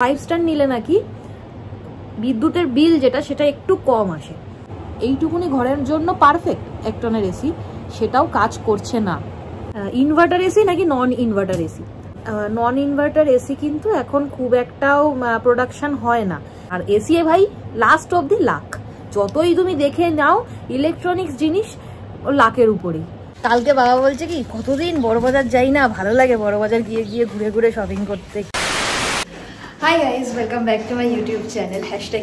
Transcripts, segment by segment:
5 star নিলে নাকি বিদ্যুতের বিল যেটা সেটা একটু কম আসে। এইটুকুনি ঘরের জন্য পারফেক্ট 1 টনের এসি, সেটাও কাজ করছে না। ইনভার্টার এসি নাকি নন ইনভার্টার এসি? নন ইনভার্টার এসি কিন্তু এখন খুব একটাও প্রোডাকশন হয় না। আর এসি ভাই লাস্ট অব দি লাখ, যতই তুমি দেখে নাও ইলেকট্রনিক্স জিনিস লাখের উপরেই। কালকে বাবা বলছে কি কতদিন বড়বাজার যাই না, ভালো লাগে বড়বাজার গিয়ে গিয়ে ঘুরে ঘুরে শপিং করতে। Hi guys, welcome back to my YouTube channel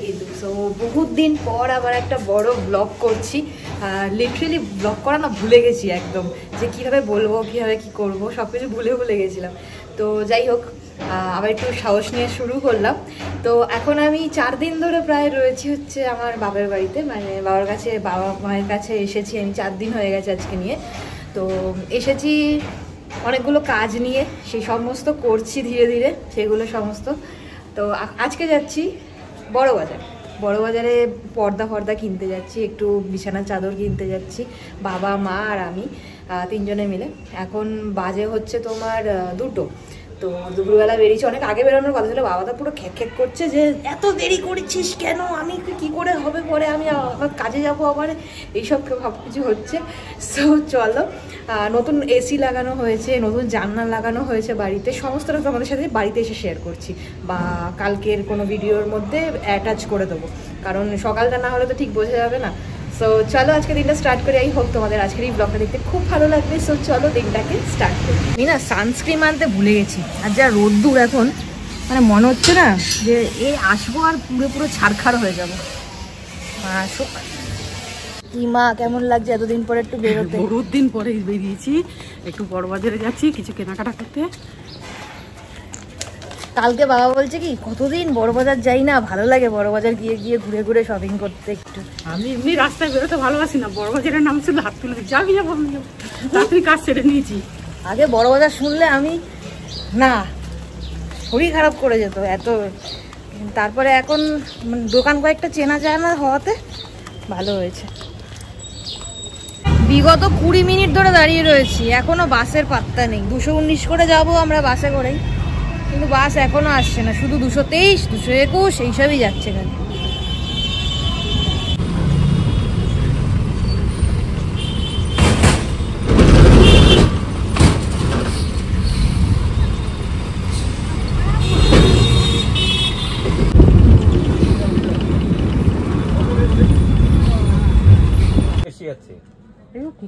#Idu. So বহুত দিন পর আবার একটা বড় ব্লগ করছি। লিটারেলি ব্লগ করা না ভুলে গেছি একদম, যে কীভাবে বলবো কীভাবে কী করবো সব কিছু ভুলে গেছিলাম। তো যাই হোক, আবার একটু সাহস নিয়ে শুরু করলাম। তো এখন আমি 4 দিন ধরে প্রায় রয়েছি হচ্ছে আমার বাবার বাড়িতে, মানে বাবার কাছে, বাবা মায়ের কাছে এসেছি আমি। 4 দিন হয়ে গেছে আজকে নিয়ে। তো এসেছি অনেকগুলো কাজ নিয়ে, সেই সমস্ত করছি ধীরে ধীরে সেগুলো সমস্ত। তো আজকে যাচ্ছি বড়বাজারে পর্দা কিনতে যাচ্ছি, একটু বিছানার চাদর কিনতে যাচ্ছি, বাবা মা আর আমি 3 জনে মিলে। এখন বাজে হচ্ছে তোমার 2টো। তো দুপুরবেলা বেরিয়েছি, অনেক আগে বেরোনোর কথা ছিল। বাবা তো পুরো খ্যাক করছে যে এত দেরি করেছিস কেন, আমি কি করে হবে, পরে আমি আবার কাজে যাবো, আবার এইসব সব কিছু হচ্ছে। সো চলো, নতুন এসি লাগানো হয়েছে, নতুন জানলা লাগানো হয়েছে বাড়িতে, সমস্তটা তোমাদের সাথে বাড়িতে এসে শেয়ার করছি, বা কালকের কোনো ভিডিওর মধ্যে অ্যাটাচ করে দেবো, কারণ সকালটা না হলে তো ঠিক বোঝা যাবে না। সো চলো আজকে দিনটা স্টার্ট করি। আই হোপ তোমাদের আজকের এই ব্লগটা দেখতে খুব ভালো লাগবে। সো চলো দিনটাকে স্টার্ট করি। আমি না সানস্ক্রিন আনতে ভুলে গেছি, আর যা রোদ্দুর এখন, মানে মনে হচ্ছে না যে এই আসবো আর পুরো ছাড়খাড় হয়ে যাবো। আসুক। কি মা, কেমন লাগছে এতদিন পরে একটু বেরোতে? বহুত দিন পরে বেরিয়েছি, একটু বড়বাজারে যাচ্ছি কিছু কেনাকাটা করতে। কালকে বাবা বলছে কি কতদিন বড়বাজার যাই না, ভালো লাগে বড়বাজার গিয়ে গিয়ে ঘুরে ঘুরে শপিং করতে। একটু আমি এমনি রাস্তায় বেরোতে ভালোবাসি না, বড়বাজারের নাম শুনলে হাত তুলে যাবি যাবো, আমি তাড়াতাড়ি কাজ ছেড়ে নিয়েছি। আগে বড়বাজার শুনলে আমি না, শরীর খারাপ করে যেত এত। তারপরে এখন দোকান কয়েকটা চেনা জানা হওয়াতে ভালো হয়েছে। বিগত 20 মিনিট ধরে দাঁড়িয়ে রয়েছি, এখনো বাসের পাত্তা নেই। 219 করে যাব আমরা বাসে করেই, কিন্তু বাস এখনো আসছে না। শুধু 223, 221 এইসবই যাচ্ছে কেন।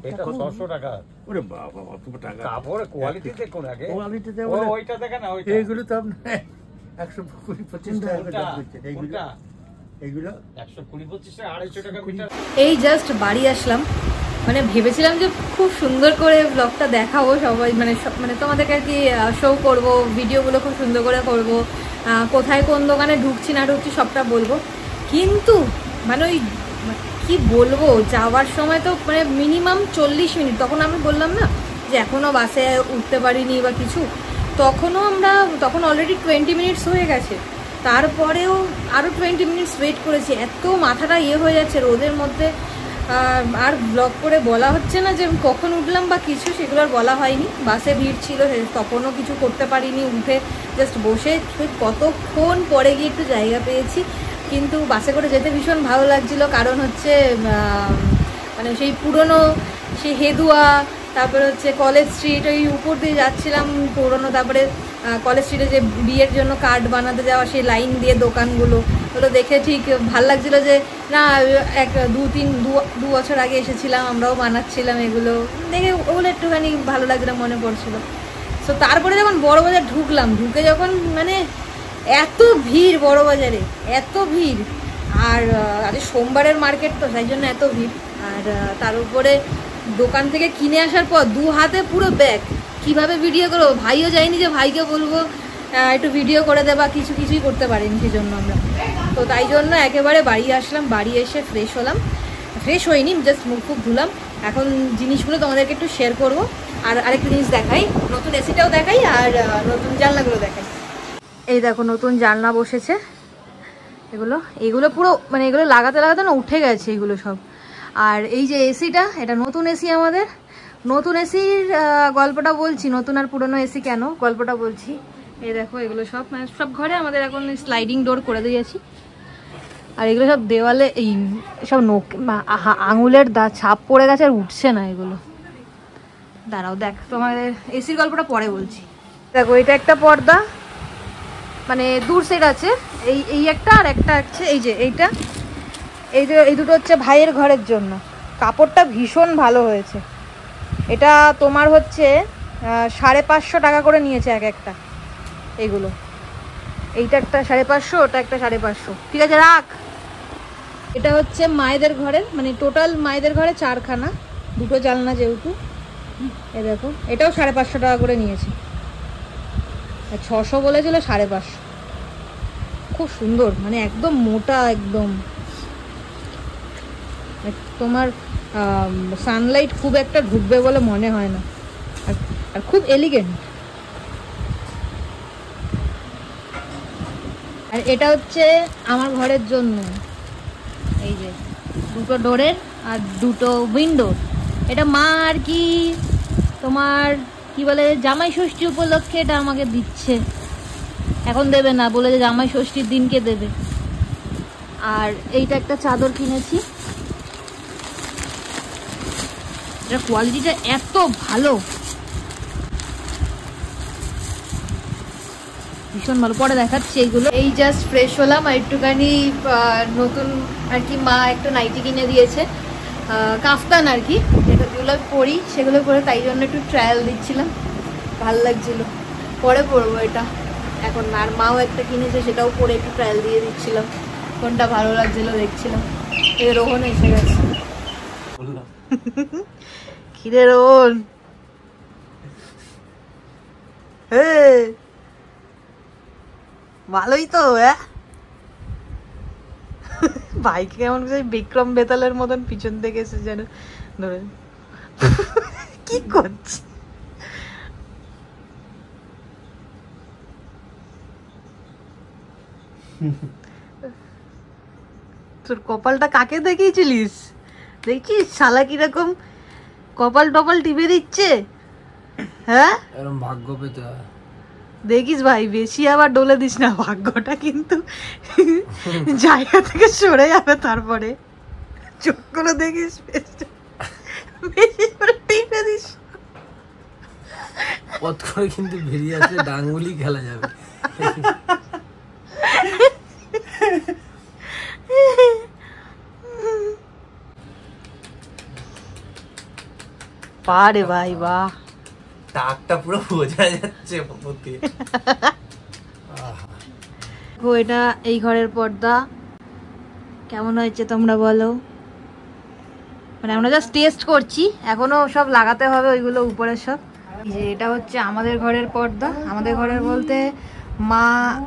এটা 600 টাকা। ওরে বাবা, অত টাকা। কাপড় কোয়ালিটি দেখুন আগে। কোয়ালিটিতে ওইটা দেখেন না, ওইটা। এইগুলো তো আপনি 120-25 টাকা দাম করছেন। এইগুলো 120-25 টাকা, 250 টাকা মিটার। এই জাস্ট বাড়ি আসলাম, মানে ভেবেছিলাম যে খুব সুন্দর করে ব্লগটা দেখাবো সবাই, মানে তোমাদেরকে আর কি শো করবো, ভিডিওগুলো খুব সুন্দর করে করবো, কোথায় কোন দোকানে ঢুকছি না ঢুকছি সবটা বলবো। কিন্তু মানে ওই কি বলবো, যাওয়ার সময় তো মানে মিনিমাম 40 মিনিট, তখন আমি বললাম না যে এখনও বাসে উঠতে পারিনি বা কিছু, তখন অলরেডি 20 মিনিটস হয়ে গেছে। তারপরেও আরও 20 মিনিটস ওয়েট করেছি। এত মাথাটা হয়ে যাচ্ছে রোদের মধ্যে, আর ব্লগ করে বলা হচ্ছে না যে আমি কখন উঠলাম বা কিছু, সেগুলো আর বলা হয়নি। বাসে ভিড় ছিল, তখনও কিছু করতে পারিনি, উঠে জাস্ট বসে কতক্ষণ পরে গিয়ে একটু জায়গা পেয়েছি। কিন্তু বাসে করে যেতে ভীষণ ভালো লাগছিল, কারণ হচ্ছে মানে সেই পুরনো সেই হেদুয়া, তারপরে হচ্ছে কলেজ স্ট্রিট, ওই উপর দিয়ে যাচ্ছিলাম পুরনো। তারপরে কলেজ স্ট্রিটে যে বিয়ের জন্য কার্ড বানাতে যাওয়া সেই লাইন দিয়ে দোকানগুলো, ওগুলো দেখে ঠিক ভাল লাগছিল যে না, 2 বছর আগে এসেছিলাম, আমরাও বানাচ্ছিলাম এগুলো দেখে, ওগুলো একটুখানি ভালো লাগছিল, মনে পড়ছিল। সো তারপরে যখন বড়বাজার ঢুকলাম, ঢুকে যখন মানে এত ভিড় বড়বাজারে, এত ভিড়। আর আজ সোমবারের মার্কেট তো, তাই জন্য এত ভিড়। আর তার উপরে দোকান থেকে কিনে আসার পর 2 হাতে পুরো ব্যাগ, কিভাবে ভিডিও করবো? ভাইও যায়নি যে ভাইকে বলবো একটু ভিডিও করে দেবা, কিছুই করতে পারিনি সেজন্য আমরা। তো তাই জন্য একেবারে বাড়ি আসলাম, বাড়ি এসে ফ্রেশ হলাম। ফ্রেশ হইনি, জাস্ট মুখ ধুলাম। এখন জিনিসগুলো তোমাদেরকে একটু শেয়ার করবো। আর আরেকটা জিনিস দেখাই, নতুন এসিটাও দেখাই, আর নতুন জানলাগুলো দেখাই। এই দেখো নতুন জানলা বসেছে, এগুলো পুরো মানে এগুলো লাগাতে না উঠে গেছে এগুলো সব। আর এই যে এসিটা, এটা নতুন এসি আমাদের। নতুন এসির গল্পটা বলছি, নতুন আর পুরনো এসি কেন গল্পটা বলছি। এই দেখো এগুলো সব মানে সব ঘরে আমাদের এখন স্লাইডিং ডোর করে দিয়েছি। আর এগুলো সব দেওয়ালে এই সব আঙুলের ছাপ পড়ে গেছে আর উঠছে না এগুলো। দাঁড়াও দেখ তোমাদের এসির গল্পটা পরে বলছি। দেখো এটা একটা পর্দা, মানে দূর সেট আছে, এই একটা আর একটা আছে এই যে এইটা, এই দুটো হচ্ছে ভাইয়ের ঘরের জন্য। কাপড়টা ভীষণ ভালো হয়েছে। এটা তোমার হচ্ছে 550 টাকা করে নিয়েছে এক একটা। এইগুলো এইটা একটা 550, ওটা একটা 550। ঠিক আছে রাখ। এটা হচ্ছে মায়েদের ঘরের, মানে টোটাল মায়েদের ঘরে 4খানা, দুটো জানলা যেহেতু। এই দেখো এটাও 550 টাকা করে নিয়েছে, 600 বলেছিল 550। খুব সুন্দর, মানে একদম মোটা একদম। তোমার সানলাইট খুব একটা ঢুকবে বলে মনে হয় না, আর খুব এলিগেন্ট। আর এটা হচ্ছে আমার ঘরের জন্য, এই যে দুটো ডোরের আর দুটো উইন্ডোর। এটা মা আর কি তোমার কি বলে জামাই ষষ্ঠী উপলক্ষে এটা আমাকে দিচ্ছে, এখন দেবে না, বলে যে জামাই ষষ্ঠীর দিনকে দেবে। আর এইটা একটা চাদর কিনেছি, এটা কোয়ালিটিটা এত ভালো, ভীষণ ভালো। পরে দেখাচ্ছি এইগুলো। এই জাস্ট ফ্রেশ হলাম, আর একটুখানি নতুন আর কি মা একটা নাইটি কিনে দিয়েছে, কাফতান আর কি, যেগুলো পরি সেগুলো পরে, তাই জন্য একটু ট্রায়াল দিচ্ছিলাম, ভালো লাগছিল। পরে পরবো এটা এখন। আর মাও একটা কিনেছে, সেটাও পরে একটু ট্রায়াল দিয়ে দিচ্ছিলাম, কোনটা ভালো লাগছিল দেখছিলাম। এই রোহন এসে গেছে। কিরে রোহন, ভালোই তো। বাইক কেমন বিক্রম বেতালের মতন পিছন থেকে এসে যেন ধরে কি করছে। তোর কপালটা কাকে দেখিয়েছিলিস? দেখিস শালা কিরকম কপাল টপাল টিপে দিচ্ছে। হ্যাঁ এরকম ভাগ্য পেতে হয়। দেখিস ভাই, বেশি আবার ডলে দিস না, ভাগ্যটা কিন্তু জায়গা থেকে সরে যাবে। তারপরে চোখ করে দেখিস, বেশি করে টিপে দিস, পথ করে কিন্তু বেরিয়ে আসলে ডাঙ্গুলি খেলা যাবে। পারে ভাই, বাহ, টাকটা পুরো বোঝা যাচ্ছে। এটা এই ঘরের পর্দা কেমন হয়েছে তোমরা বলো? মানে আমরা জাস্ট টেস্ট করছি, এখনো সব লাগাতে হবে ওইগুলো উপরে সব। যে এটা হচ্ছে আমাদের ঘরের পর্দা, আমাদের ঘরের বলতে মা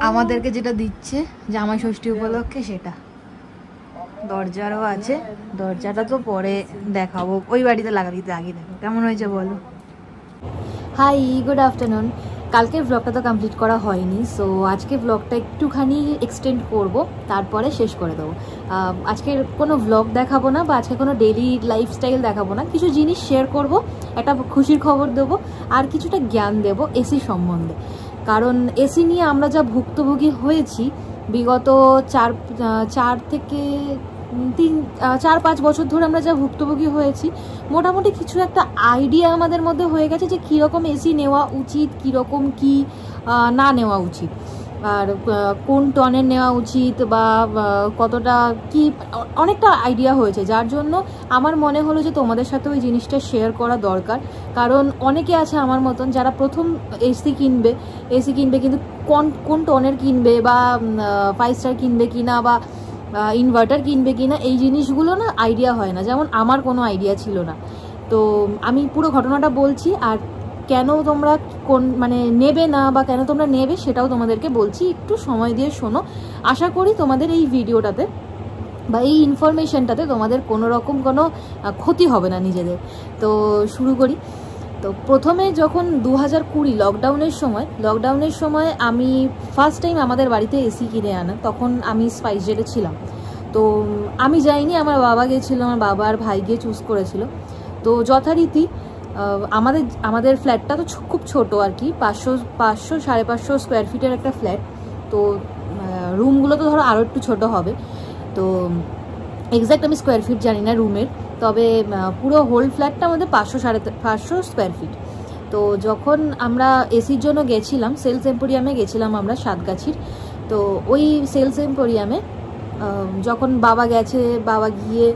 আমাদেরকে যেটা দিচ্ছে জামাই ষষ্ঠী উপলক্ষে সেটা। দরজারও আছে, দরজাটা তো পরে দেখাবো, ওই বাড়িতে লাগাতে আগে দেখো কেমন হয়েছে বলো। Hi, good afternoon. কালকের ব্লগটা তো কমপ্লিট করা হয়নি, সো আজকে ব্লগটা একটুখানি এক্সটেন্ড করব, তারপরে শেষ করে দেবো। আজকের কোনো ব্লগ দেখাবো না, বা আজকে কোনো ডেইলি লাইফস্টাইল দেখাবো না, কিছু জিনিস শেয়ার করব, একটা খুশির খবর দেবো, আর কিছুটা জ্ঞান দেবো এসি সম্বন্ধে। কারণ এসি নিয়ে আমরা যা ভুক্তভোগী হয়েছি বিগত 4-5 বছর ধরে, আমরা যা ভুক্তভোগী হয়েছি, মোটামুটি কিছু একটা আইডিয়া আমাদের মধ্যে হয়ে গেছে যে কীরকম এসি নেওয়া উচিত, কীরকম কি না নেওয়া উচিত, আর কোন টনের নেওয়া উচিত, বা কতটা কি, অনেকটা আইডিয়া হয়েছে। যার জন্য আমার মনে হলো যে তোমাদের সাথে ওই জিনিসটা শেয়ার করা দরকার। কারণ অনেকে আছে আমার মতন যারা প্রথম এসি কিনবে কিন্তু কোন টনের কিনবে, বা 5 স্টার কিনবে কিনা, বা ইনভার্টার কিনবে কিনা, এই জিনিসগুলো না আইডিয়া হয় না। যেমন আমার কোনো আইডিয়া ছিল না। তো আমি পুরো ঘটনাটা বলছি, আর কেন তোমরা মানে নেবে না, বা কেন তোমরা নেবে সেটাও তোমাদেরকে বলছি, একটু সময় দিয়ে শোনো। আশা করি তোমাদের এই ভিডিওটাতে বা এই ইনফরমেশনটাতে তোমাদের কোনো রকম কোনো ক্ষতি হবে না নিজেদের। তো শুরু করি। তো প্রথমে যখন 2020 লকডাউনের সময় আমি ফার্স্ট টাইম আমাদের বাড়িতে এসি কিনে আনা, তখন আমি স্পাইসজেটে ছিলাম। তো আমি যাইনি, আমার বাবা গেছিলো, আমার বাবা আর ভাই গিয়ে চুজ করেছিল। তো যথারীতি আমাদের ফ্ল্যাটটা তো খুব ছোট আর কি, 500-550 স্কোয়ার ফিটের একটা ফ্ল্যাট। তো রুমগুলো তো ধরো আরও একটু ছোট হবে। তো এক্স্যাক্ট আমি স্কোয়ার ফিট জানি না রুমের, তবে পুরো হোল ফ্ল্যাটটা আমাদের 500-550 স্কোয়ার ফিট। তো যখন আমরা এসির জন্য গেছিলাম, সেলস এম্পোরিয়ামে গেছিলাম আমরা সাতগাছির। তো ওই সেলস এম্পোরিয়ামে যখন বাবা গিয়ে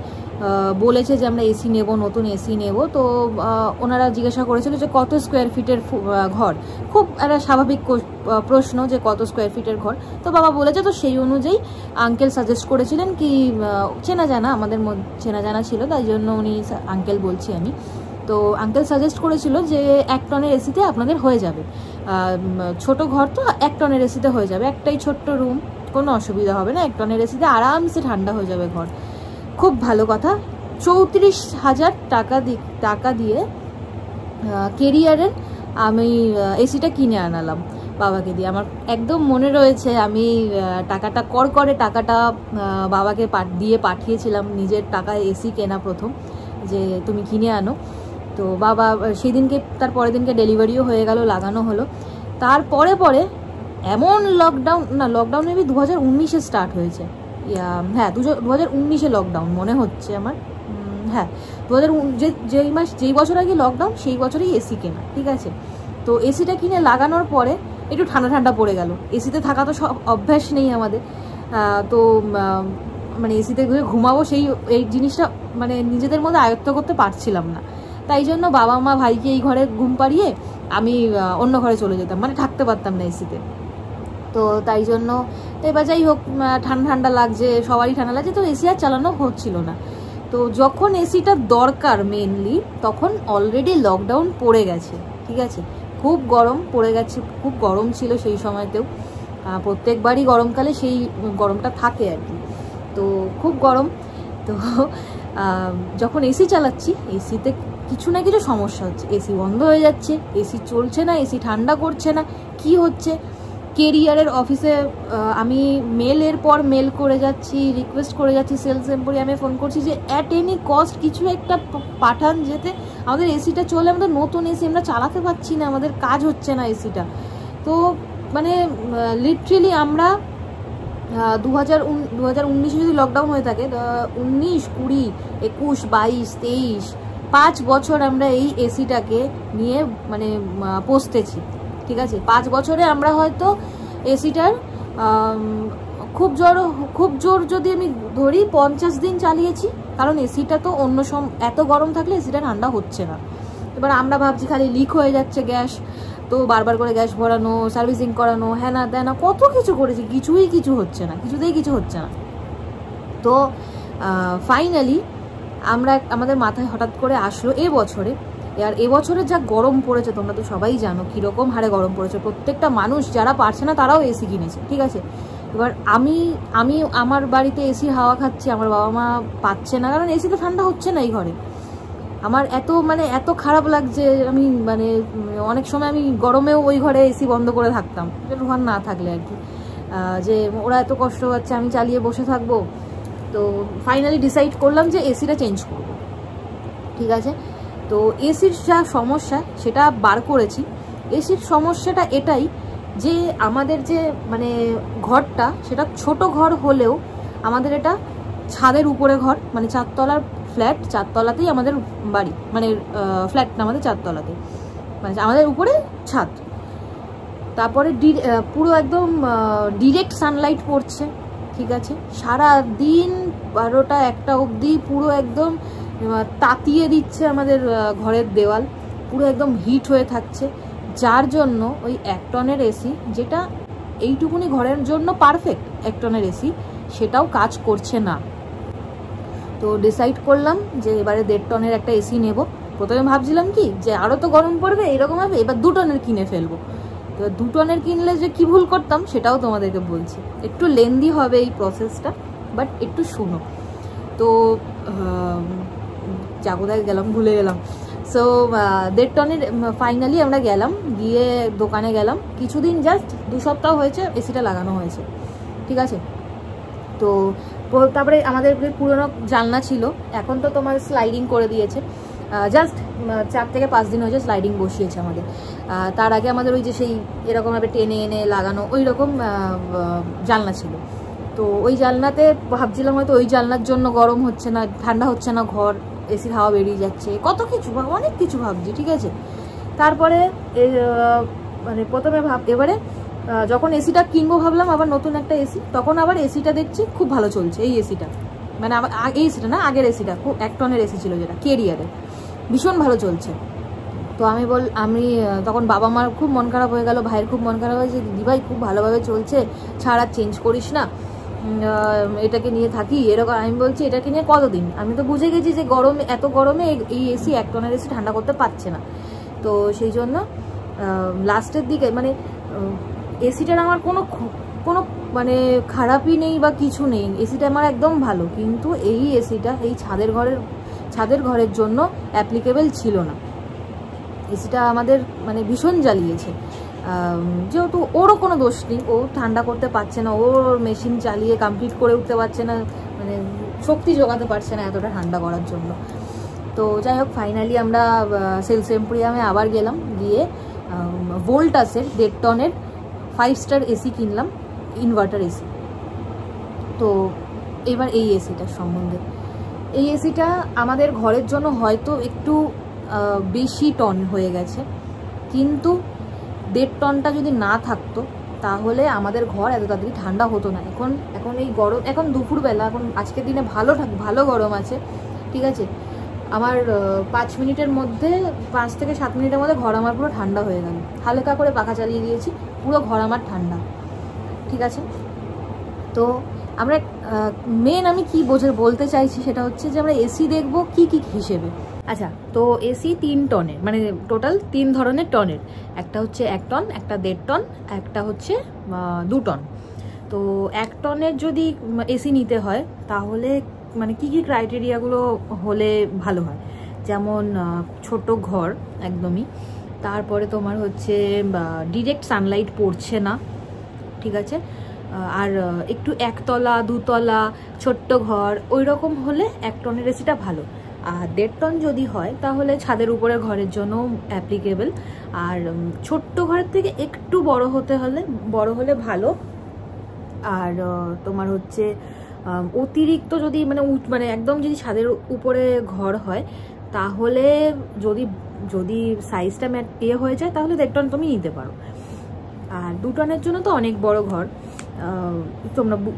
বলেছে যে আমরা এসি নেব, নতুন এসি নেব। তো ওনারা জিজ্ঞাসা করেছিল যে কত স্কোয়ার ফিটের ঘর, খুব একটা স্বাভাবিক প্রশ্ন যে কত স্কোয়ার ফিটের ঘর। তো বাবা বলেছে, তো সেই অনুযায়ী আঙ্কেল সাজেস্ট করেছিলেন কি, চেনা জানা আমাদের মধ্যে চেনা জানা ছিল, তাই জন্য উনি আঙ্কেল বলছি আমি। তো আঙ্কেল সাজেস্ট করেছিল যে 1 টনের এসিতে আপনাদের হয়ে যাবে, ছোট ঘর তো 1 টনের এসিতে হয়ে যাবে, একটাই ছোট্ট রুম, কোনো অসুবিধা হবে না, 1 টনের এসিতে আরামসে ঠান্ডা হয়ে যাবে ঘর। খুব ভালো কথা। 34,000 টাকা দিয়ে কেরিয়ারের আমি এসিটা কিনে আনালাম বাবাকে দিয়ে। আমার একদম মনে রয়েছে, আমি টাকাটা টাকাটা বাবাকে দিয়ে পাঠিয়েছিলাম, নিজের টাকায় এসি কেনা প্রথম, যে তুমি কিনে আনো। তো বাবা সেই দিনকে, তার পরের দিনকে ডেলিভারিও হয়ে গেল, লাগানো হলো। তারপরে এমন লকডাউন মেবি 2019-এ স্টার্ট হয়েছে, হ্যাঁ 2019-এ লকডাউন মনে হচ্ছে আমার, হ্যাঁ 2019 যেই বছর আগে লকডাউন সেই বছরই এসি কেনা, ঠিক আছে। তো এসিটা কিনে লাগানোর পরে একটু ঠান্ডা পড়ে গেল। এসিতে থাকা তো সব অভ্যাস নেই আমাদের, তো মানে এসিতে ঘুমাবো এই জিনিসটা মানে নিজেদের মধ্যে আয়ত্ত করতে পারছিলাম না। তাই জন্য বাবা মা ভাইকে এই ঘরে ঘুম পাড়িয়ে আমি অন্য ঘরে চলে যেতাম, মানে থাকতে পারতাম না এসিতে। তো তাই জন্য এবার যাই হোক, ঠান্ডা লাগছে, সবারই ঠান্ডা লাগছে, তো এসি আর চালানো হচ্ছিল না। তো যখন এসিটা দরকার মেনলি, তখন অলরেডি লকডাউন পড়ে গেছে, ঠিক আছে। খুব গরম পড়ে গেছে, খুব গরম ছিল সেই সময়তেও, প্রত্যেকবারই গরমকালে সেই গরমটা থাকে আর কি। তো খুব গরম। তো যখন এসি চালাচ্ছি, এসিতে কিছু না কিছু সমস্যা হচ্ছে, এসি বন্ধ হয়ে যাচ্ছে, এসি চলছে না, এসি ঠান্ডা করছে না, কি হচ্ছে। কেরিয়ারের অফিসে আমি মেলের পর মেল করে যাচ্ছি, রিকোয়েস্ট করে যাচ্ছি, সেলস এম্পোরিয়ামে ফোন করছি যে অ্যাট এনি কস্ট কিছু একটা পাঠান, যেতে আমাদের এসিটা চলে, আমাদের নতুন এসি আমরা চালাতে পারছি না, আমাদের কাজ হচ্ছে না এসিটা। তো মানে লিটারেলি আমরা 2019-এ যদি লকডাউন হয়ে থাকে, 19, 20, 21, 22, 23, 5 বছর আমরা এই এসিটাকে নিয়ে মানে পৌঁছতেছি, ঠিক আছে। 5 বছরে আমরা হয়তো এসিটার খুব জোর যদি আমি ধরি 50 দিন চালিয়েছি, কারণ এসিটা তো এত গরম থাকলে এসিটা ঠান্ডা হচ্ছে না। এবার আমরা ভাবছি খালি লিক হয়ে যাচ্ছে গ্যাস, তো বারবার করে গ্যাস ভরানো, সার্ভিসিং করানো, হ্যাঁ না দেয় না, কত কিছু করেছি, কিছুতেই কিছু হচ্ছে না। তো ফাইনালি আমাদের মাথায় হঠাৎ করে আসলো আর এবছরে যা গরম পড়েছে, তোমরা তো সবাই জানো কীরকম হারে গরম পড়েছে। প্রত্যেকটা মানুষ যারা পারছে না তারাও এসি কিনেছে, ঠিক আছে। এবার আমি আমার বাড়িতে এসির হাওয়া খাচ্ছি, আমার বাবা মা পাচ্ছে না, কারণ এসি তো ঠান্ডা হচ্ছে না এই ঘরে। আমার এত খারাপ লাগছে, আমি মানে অনেক সময় আমি গরমেও ওই ঘরে এসি বন্ধ করে থাকতাম, ঘর না থাকলে আর কি, যে ওরা এত কষ্ট পাচ্ছে, আমি চালিয়ে বসে থাকবো। তো ফাইনালি ডিসাইড করলাম যে এসিটা চেঞ্জ করব, ঠিক আছে। তো এসির যা সমস্যা সেটা বার করেছি। এসির সমস্যাটা এটাই যে আমাদের যে মানে ঘরটা, সেটা ছোট ঘর হলেও আমাদের এটা ছাদের উপরে ঘর, মানে 4 তলার ফ্ল্যাট, 4 তলাতেই আমাদের বাড়ি, মানে ফ্ল্যাটটা আমাদের 4 তলাতে, মানে আমাদের উপরে ছাদ। তারপরে পুরো একদম ডিরেক্ট সানলাইট পড়ছে, ঠিক আছে। সারা দিন 12টা 1টা অবধি পুরো একদম তাতিয়ে দিচ্ছে আমাদের ঘরের দেওয়াল, পুরো একদম হিট হয়ে থাকছে, যার জন্য ওই 1 টনের এসি, যেটা এইটুকুনি ঘরের জন্য পারফেক্ট 1 টনের এসি, সেটাও কাজ করছে না। তো ডিসাইড করলাম যে এবারে 1.5 টনের একটা এসি নেব। প্রথমে ভাবছিলাম কি যে আরও তো গরম পড়বে, এরকম হবে, এবার 2 টনের কিনে ফেলবো। তো 2 টনের কিনলে যে কি ভুল করতাম সেটাও তোমাদেরকে বলছি, একটু লেন্দি হবে এই প্রসেসটা, বাট একটু শুনো। তো কোথায় গেলাম, ভুলে গেলাম। সো 1.5 টনের ফাইনালি আমরা গিয়ে দোকানে গেলাম, কিছুদিন জাস্ট 2 সপ্তাহ হয়েছে এসিটা লাগানো হয়েছে, ঠিক আছে। তো তারপরে আমাদের পুরোনো জানলা ছিল, এখন তো তোমার স্লাইডিং করে দিয়েছে, জাস্ট 4 থেকে 5 দিন হয়েছে স্লাইডিং বসিয়েছে আমাদের। তার আগে আমাদের ওই যে সেই এরকমভাবে টেনে এনে লাগানো ওই রকম জানলা ছিল। তো ওই জানলাতে ভাবছিলাম হয়তো ওই জানলার জন্য গরম হচ্ছে না, ঠান্ডা হচ্ছে না ঘর, এসির হাওয়া বেরিয়ে যাচ্ছে, কত কিছু অনেক কিছু ভাবছি, ঠিক আছে। তারপরে মানে প্রথমে এবারে যখন এসিটা কিনবো ভাবলাম আবার নতুন একটা এসি, তখন আবার এসিটা দেখছি খুব ভালো চলছে। এই এসিটা মানে এই এসিটা না, আগের এসিটা খুব 1 টনের এসি ছিল যেটা কেরিয়ারের, ভীষণ ভালো চলছে। তো আমি তখন বাবা মার খুব মন খারাপ হয়ে গেল, ভাইয়ের খুব মন খারাপ হয়েছে, দিদিভাই খুব ভালোভাবে চলছে, ছাড় আর চেঞ্জ করিস না, এটাকে নিয়ে থাকি এরকম। আমি বলছি এটাকে নিয়ে কতদিন, আমি তো বুঝে গেছি যে এত গরমে এই এসি 1 টনের এসি ঠান্ডা করতে পারছে না। তো সেই জন্য লাস্টের দিকে মানে এসিটার আমার কোনো মানে খারাপই নেই বা কিছু নেই, এসিটা আমার একদম ভালো, কিন্তু এই এসিটা এই ছাদের ঘরের জন্য অ্যাপ্লিকেবল ছিল না। এসিটা আমাদের মানে ভীষণ জ্বালিয়েছে, যেহেতু ওরও কোনো দোষ নেই, ও ঠান্ডা করতে পারছে না, ওর মেশিন চালিয়ে কমপ্লিট করে উঠতে পারছে না, মানে শক্তি জোগাতে পারছে না এতটা ঠান্ডা করার জন্য। তো যাই হোক ফাইনালি আমরা সেলস এম্পোরিয়ামে আবার গেলাম, গিয়ে ভোল্টাসের 1.5 টনের 5 স্টার এসি কিনলাম, ইনভার্টার এসি। তো এবার এই এসিটার সম্বন্ধে, এই এসিটা আমাদের ঘরের জন্য হয়তো একটু বেশি টন হয়ে গেছে, কিন্তু 1.5 টনটা যদি না থাকতো তাহলে আমাদের ঘর এত তাড়াতাড়ি ঠান্ডা হতো না। এখন এই গরম, এখন দুপুরবেলা, এখন আজকের দিনে ভালো গরম আছে, ঠিক আছে। আমার 5 মিনিটের মধ্যে 5 থেকে 7 মিনিটের মধ্যে ঘর আমার পুরো ঠান্ডা হয়ে গেল, হালকা করে পাখা চালিয়ে দিয়েছি, পুরো ঘর আমার ঠান্ডা, ঠিক আছে। তো আমরা আমি কি বলতে চাইছি সেটা হচ্ছে যে আমরা এসি দেখবো কি হিসেবে। আচ্ছা, তো এসি 3 টনের, মানে টোটাল 3 ধরনের টনের, একটা হচ্ছে 1 টন, একটা 1.5 টন, একটা হচ্ছে 2 টন। তো 1 টনের যদি এসি নিতে হয় তাহলে মানে কি ক্রাইটেরিয়াগুলো হলে ভালো হয়, যেমন ছোট ঘর একদমই, তারপরে তোমার হচ্ছে ডিরেক্ট সানলাইট পড়ছে না, ঠিক আছে, আর একটু 1 তলা 2 তলা ছোট্ট ঘর ওই রকম হলে 1 টনের এসিটা ভালো। আর 1.5 টন যদি হয় তাহলে ছাদের উপরে ঘরের জন্য অ্যাপ্লিকেবল, আর ছোট্ট ঘরের থেকে একটু বড় হলে ভালো। আর তোমার হচ্ছে অতিরিক্ত যদি মানে একদম যদি ছাদের উপরে ঘর হয় তাহলে যদি সাইজটা হয়ে যায় তাহলে 1.5 টন তুমি নিতে পারো। আর 2 টনের জন্য তো অনেক বড় ঘর,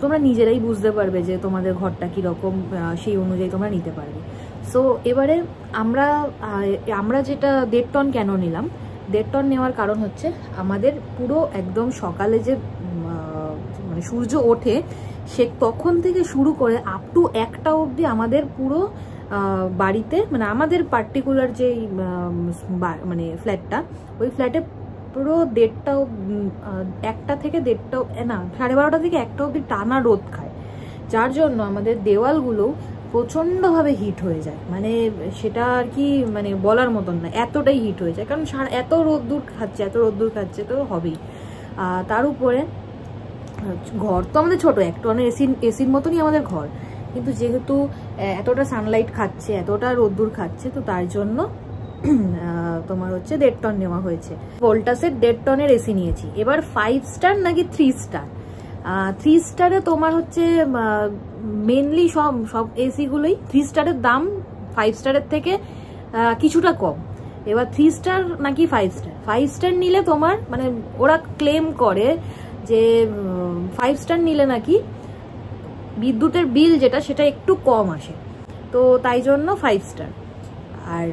তোমরা নিজেরাই বুঝতে পারবে যে তোমাদের ঘরটা কীরকম, সেই অনুযায়ী তোমরা নিতে পারবে। সো এবারে আমরা যেটা 1.5 টন কেন নিলাম, 1.5 টন নেওয়ার কারণ হচ্ছে আমাদের পুরো একদম সকালে যে মানে সূর্য ওঠে সে তখন থেকে শুরু করে আপ টু 1টা অবধি আমাদের পুরো বাড়িতে, মানে আমাদের পার্টিকুলার যে মানে ফ্ল্যাটটা, ওই ফ্ল্যাটে পুরো 1টা থেকে 1.5টা না 12:30 থেকে 1টা অবধি টানা রোদ খায়, যার জন্য আমাদের দেওয়ালগুলো প্রচণ্ডভাবে হিট হয়ে যায়, মানে সেটা আর কি মানে বলার মতন না, এতটাই হিট হয়ে যায়, কারণ এত রোদ্দুর খাচ্ছে তো হবেই। তার উপরে ঘর তো আমাদের ছোট, 1 টনের এসির মতনই আমাদের ঘর, কিন্তু যেহেতু এতটা সানলাইট খাচ্ছে, এতটা রোদ্দুর খাচ্ছে, তো তার জন্য তোমার হচ্ছে 1.5 টন নেওয়া হয়েছে। ভোল্টাসের 1.5 টনের এসি নিয়েছি। এবার 5 স্টার নাকি 3 স্টার, 3 স্টারে তোমার হচ্ছে মেনলি সব এসিগুলোই 3 স্টারের দাম 5 স্টারের থেকে কিছুটা কম। এবার 3 স্টার নাকি 5 স্টার নিলে তোমার মানে ওরা ক্লেম করে যে 5 স্টার নিলে নাকি বিদ্যুতের বিল যেটা সেটা একটু কম আসে, তো তাই জন্য 5 স্টার, আর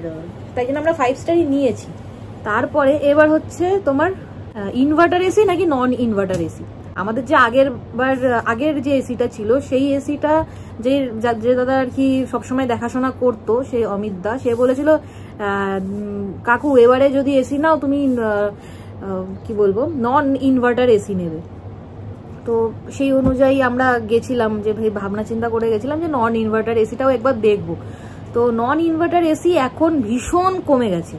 তাই জন্য আমরা 5 স্টারই নিয়েছি। তারপরে এবার হচ্ছে তোমার ইনভার্টার এসি নাকি নন ইনভার্টার এসি। আমাদের যে আগের যে এসিটা ছিল সেই এসিটা যে দাদা আর কি সবসময় দেখাশোনা করতো, সে অমিত দা, সে বলেছিল কাকু এবারে যদি এসি নাও তুমি কি বলবো নন ইনভার্টার এসি নেবে। তো সেই অনুযায়ী আমরা গেছিলাম, যে ভাবনা চিন্তা করে গেছিলাম যে নন ইনভার্টার এসিটাও একবার দেখবো। তো নন ইনভার্টার এসি এখন ভীষণ কমে গেছে,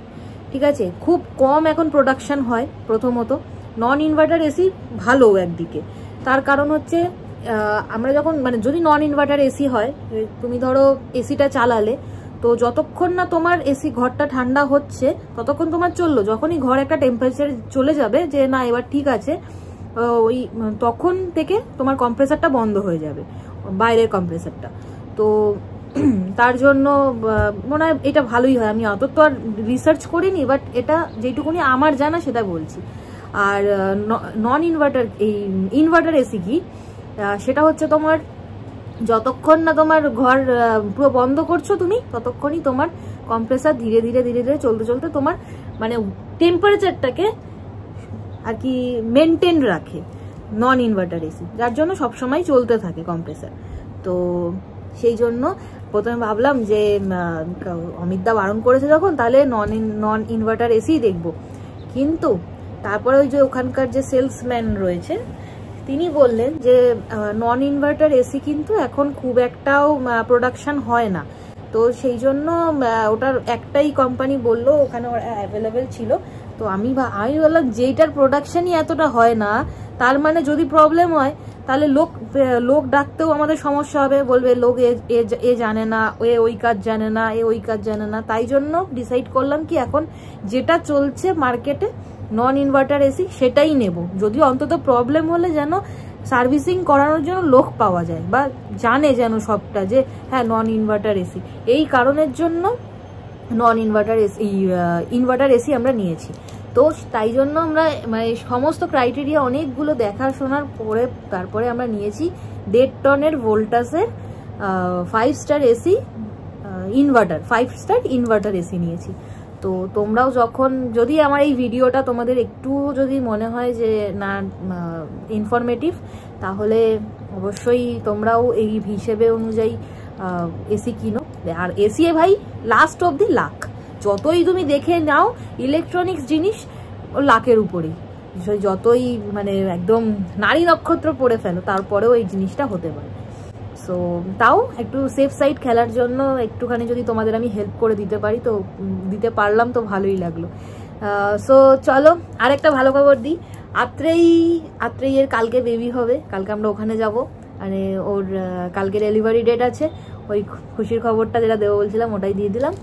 ঠিক আছে, খুব কম এখন প্রোডাকশন হয়। প্রথমত নন ইনভার্টার এসি ভালো একদিকে, তার কারণ হচ্ছে আমরা যখন মানে যদি নন ইনভার্টার এসি হয়, তুমি ধরো এসিটা চালালে, তো যতক্ষণ না তোমার এসি ঘরটা ঠান্ডা হচ্ছে ততক্ষণ তোমার চললো। যখনই ঘর একটা টেম্পারেচার চলে যাবে যে না এবার ঠিক আছে, ওই তখন থেকে তোমার কম্প্রেসারটা বন্ধ হয়ে যাবে, বাইরের কম্প্রেসারটা। তো তার জন্য মনে হয় এটা ভালোই হয়। আমি অত তো আর রিসার্চ করিনি, বাট এটা যেটুকুনি আমার জানা সেটা বলছি। আর নন ইনভার্টার, এই ইনভার্টার এসি কি, সেটা হচ্ছে তোমার যতক্ষণ না তোমার ঘর পুরো বন্ধ করছো তুমি, ততক্ষণই তোমার কম্প্রেসার ধীরে ধীরে ধীরে ধীরে চলতে চলতে তোমার মানে টেম্পারেচারটাকে আর কি মেনটেন রাখে নন ইনভার্টার এসি, যার জন্য সবসময় চলতে থাকে কম্প্রেসার। তো সেই জন্য প্রথমে ভাবলাম যে অমিতদা বারণ করেছে যখন, তাহলে নন ইনভার্টার এসি দেখবো। কিন্তু তারপরে ওই যে ওখানকার যে সেলসম্যান রয়েছে তিনি বললেন যে নন ইনভার্টার এসি কিন্তু এখন খুব একটাও প্রোডাকশন হয় না। তো সেই জন্য ওটার একটাই কোম্পানি বললো ওখানে অ্যাভেলেবেল ছিল। তো আমি বললাম যেইটার প্রোডাকশনই এতটা হয় না, তার মানে যদি প্রবলেম হয় তাহলে লোক ডাকতেও আমাদের সমস্যা হবে, বলবে লোক এ জানে না, ওই কাজ জানে না, ওই কাজ জানে না। তাই জন্য ডিসাইড করলাম কি এখন যেটা চলছে মার্কেটে নন ইনভার্টার এসি সেটাই নেব, যদি অন্তত প্রবলেম হলে যেন সার্ভিসিং করানোর জন্য লোক পাওয়া যায়, বা জানে যেন সবটা যে হ্যাঁ নন ইনভার্টার এসি। এই কারণের জন্য নন ইনভার্টার এসি ইনভার্টার এসি আমরা নিয়েছি। তো তাই জন্য আমরা মানে সমস্ত ক্রাইটেরিয়া অনেকগুলো দেখাশোনার পরে তারপরে আমরা নিয়েছি 1.5 টনের ভোল্টাসের 5 star AC inverter, 5 star inverter AC নিয়েছি। তো তোমরাও যখন যদি আমার এই ভিডিওটা তোমাদের একটু যদি মনে হয় যে না ইনফরমেটিভ, তাহলে অবশ্যই তোমরাও এই হিসেবে অনুযায়ী এসি কিনো। আর এসি ভাই লাস্ট অবধি লাখ, যতই তুমি দেখে নাও ইলেকট্রনিক্স জিনিস লাখের উপরেই, যতই মানে একদম নারী নক্ষত্র পড়ে ফেলো তারপরেও এই জিনিসটা হতে পারে। সো তাও একটু সেফ সাইড খেলার জন্য একটুখানি যদি তোমাদের আমি হেল্প করে দিতে পারি, তো দিতে পারলাম, তো ভালোই লাগলো। সো চলো আরেকটা ভালো খবর দিই, আত্রেইয়ের কালকে বেবি হবে, কালকে আমরা ওখানে যাব, মানে ওর কালকে ডেলিভারি ডেট আছে। ওই খুশির খবরটা যেটা দেবো বলছিলাম ওটাই দিয়ে দিলাম।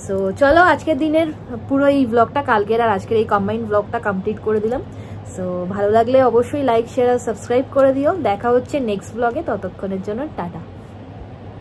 সো চলো আজকের দিনের পুরো এই ব্লগটা কালকের আর আজকের এই কম্বাইন্ড ব্লগটা কমপ্লিট করে দিলাম। সো ভালো লাগলে অবশ্যই লাইক শেয়ার আর সাবস্ক্রাইব করে দিও। দেখা হচ্ছে নেক্সট ব্লগে, ততক্ষণের জন্য টাটা।